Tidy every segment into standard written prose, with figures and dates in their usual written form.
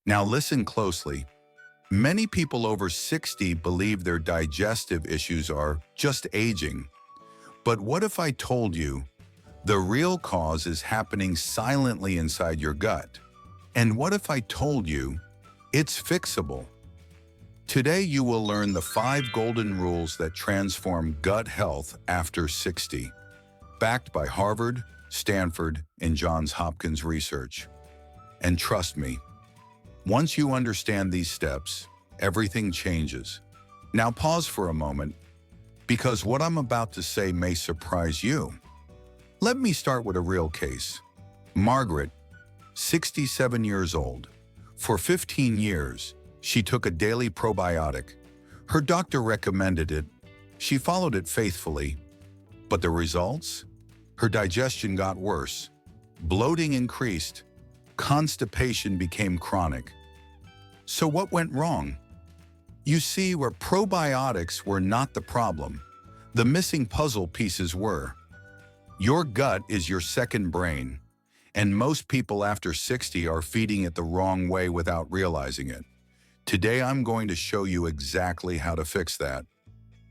Now listen closely. Many people over 60 believe their digestive issues are just aging. But what if I told you the real cause is happening silently inside your gut? And what if I told you it's fixable? Today you will learn the 5 golden rules that transform gut health after 60, backed by Harvard, Stanford, and Johns Hopkins research. And trust me, once you understand these steps, everything changes. Now pause for a moment, because what I'm about to say may surprise you. Let me start with a real case. Margaret, 67 years old. For 15 years, she took a daily probiotic. Her doctor recommended it. She followed it faithfully. But the results? Her digestion got worse. Bloating increased. Constipation became chronic. So what went wrong? You see, where probiotics were not the problem, the missing puzzle pieces were. Your gut is your second brain, and most people after 60 are feeding it the wrong way without realizing it. Today I'm going to show you exactly how to fix that.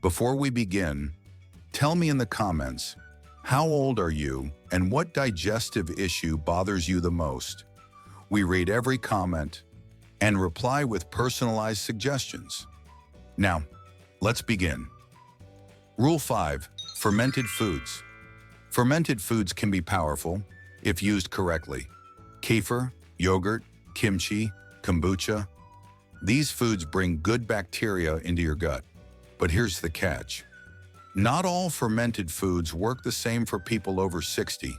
Before we begin, tell me in the comments, how old are you and what digestive issue bothers you the most? We read every comment and reply with personalized suggestions. Now, let's begin. Rule 5, fermented foods. Fermented foods can be powerful if used correctly. Kefir, yogurt, kimchi, kombucha. These foods bring good bacteria into your gut. But here's the catch. Not all fermented foods work the same for people over 60.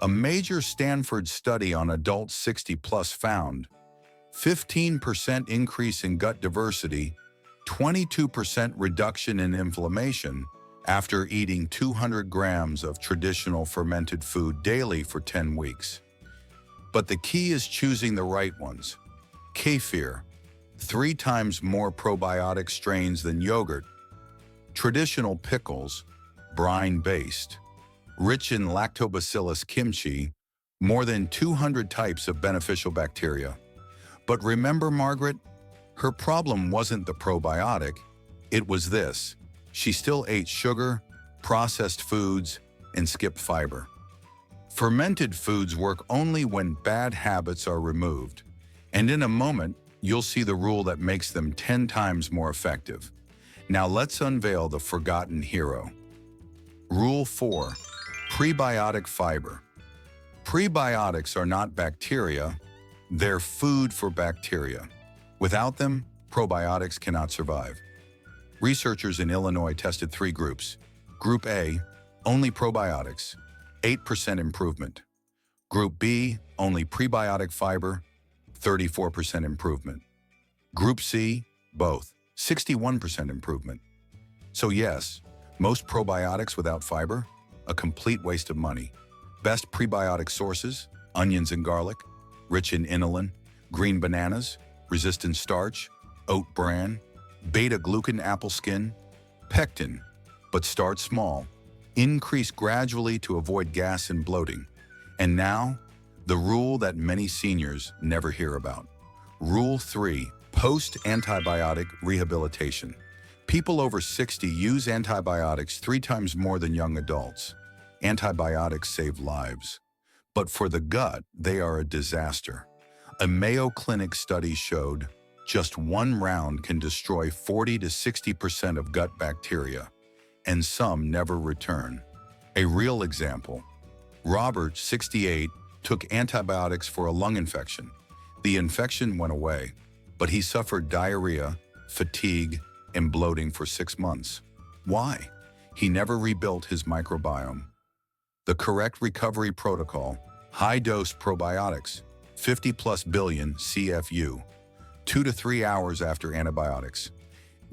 A major Stanford study on adults 60 plus found 15% increase in gut diversity, 22% reduction in inflammation after eating 200 grams of traditional fermented food daily for 10 weeks. But the key is choosing the right ones. Kefir, 3 times more probiotic strains than yogurt. Traditional pickles, brine-based. Rich in lactobacillus kimchi, more than 200 types of beneficial bacteria. But remember Margaret? Her problem wasn't the probiotic, it was this. She still ate sugar, processed foods, and skipped fiber. Fermented foods work only when bad habits are removed. And in a moment, you'll see the rule that makes them 10 times more effective. Now let's unveil the forgotten hero. Rule 4, prebiotic fiber. Prebiotics are not bacteria, they're food for bacteria. Without them, probiotics cannot survive. Researchers in Illinois tested 3 groups. Group A, only probiotics, 8% improvement. Group B, only prebiotic fiber, 34% improvement. Group C, both, 61% improvement. So yes, most probiotics without fiber, a complete waste of money. Best prebiotic sources, onions and garlic, rich in inulin, green bananas, resistant starch, oat bran, beta-glucan apple skin, pectin. But start small. Increase gradually to avoid gas and bloating. And now, the rule that many seniors never hear about. Rule 3, post-antibiotic rehabilitation. People over 60 use antibiotics 3 times more than young adults. Antibiotics save lives. But for the gut, they are a disaster. A Mayo Clinic study showed just 1 round can destroy 40 to 60% of gut bacteria, and some never return. A real example. Robert, 68, took antibiotics for a lung infection. The infection went away, but he suffered diarrhea, fatigue, and bloating for 6 months. Why? He never rebuilt his microbiome. The correct recovery protocol: high-dose probiotics, 50 plus billion CFU, 2 to 3 hours after antibiotics.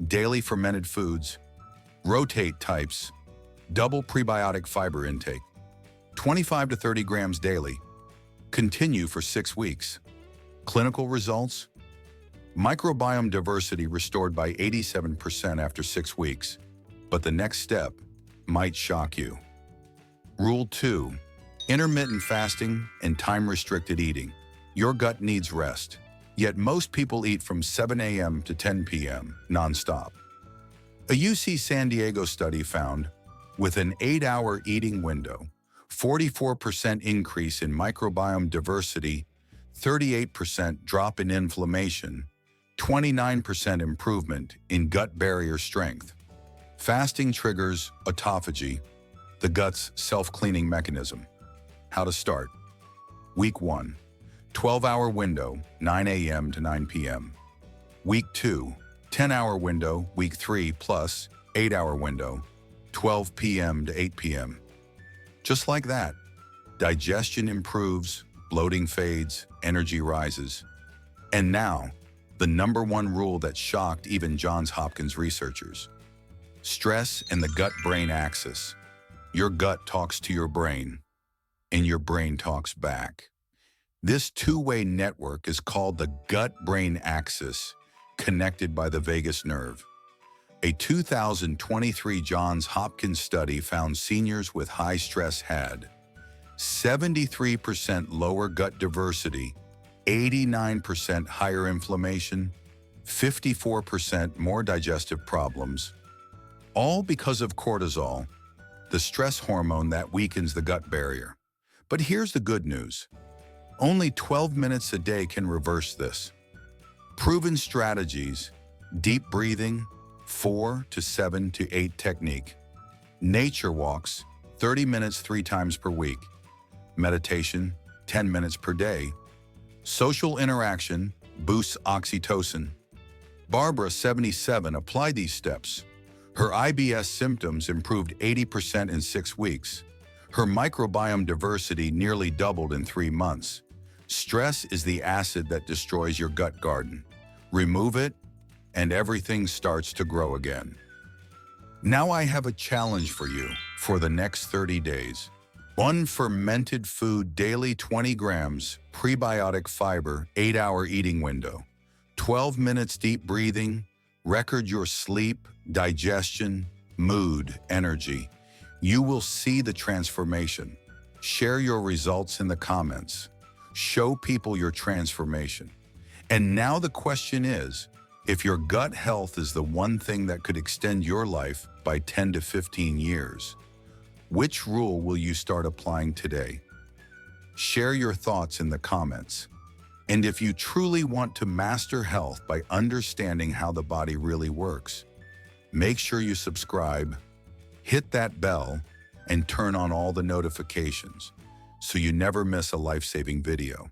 Daily fermented foods, rotate types, double prebiotic fiber intake, 25 to 30 grams daily. Continue for 6 weeks. Clinical results: microbiome diversity restored by 87% after 6 weeks. But the next step might shock you. Rule 2, intermittent fasting and time-restricted eating. Your gut needs rest. Yet most people eat from 7 a.m. to 10 p.m. nonstop. A UC San Diego study found, with an 8-hour eating window, 44% increase in microbiome diversity, 38% drop in inflammation, 29% improvement in gut barrier strength. Fasting triggers autophagy, the gut's self-cleaning mechanism. How to start. Week 1. 12-hour window, 9 a.m. to 9 p.m. Week 2. 10-hour window, week 3 plus 8-hour window, 12 p.m. to 8 p.m. Just like that, digestion improves, bloating fades, energy rises. And now, the #1 rule that shocked even Johns Hopkins researchers. Stress and the gut-brain axis. Your gut talks to your brain, and your brain talks back. This two-way network is called the gut-brain axis, connected by the vagus nerve. A 2023 Johns Hopkins study found seniors with high stress had 73% lower gut diversity, 89% higher inflammation, 54% more digestive problems, all because of cortisol, the stress hormone that weakens the gut barrier. But here's the good news. Only 12 minutes a day can reverse this. Proven strategies: deep breathing, 4 to 7 to 8 technique, nature walks, 30 minutes 3 times per week, meditation, 10 minutes per day, social interaction, boosts oxytocin. Barbara, 77, applied these steps. Her IBS symptoms improved 80% in 6 weeks. Her microbiome diversity nearly doubled in 3 months. Stress is the acid that destroys your gut garden. Remove it, and everything starts to grow again. Now I have a challenge for you for the next 30 days. 1 fermented food daily, 20 grams, prebiotic fiber, 8-hour eating window, 12 minutes deep breathing, record your sleep, digestion, mood, energy. You will see the transformation. Share your results in the comments. Show people your transformation. And now the question is, if your gut health is the one thing that could extend your life by 10 to 15 years, which rule will you start applying today? Share your thoughts in the comments. And if you truly want to master health by understanding how the body really works, make sure you subscribe, hit that bell, and turn on all the notifications so you never miss a life-saving video.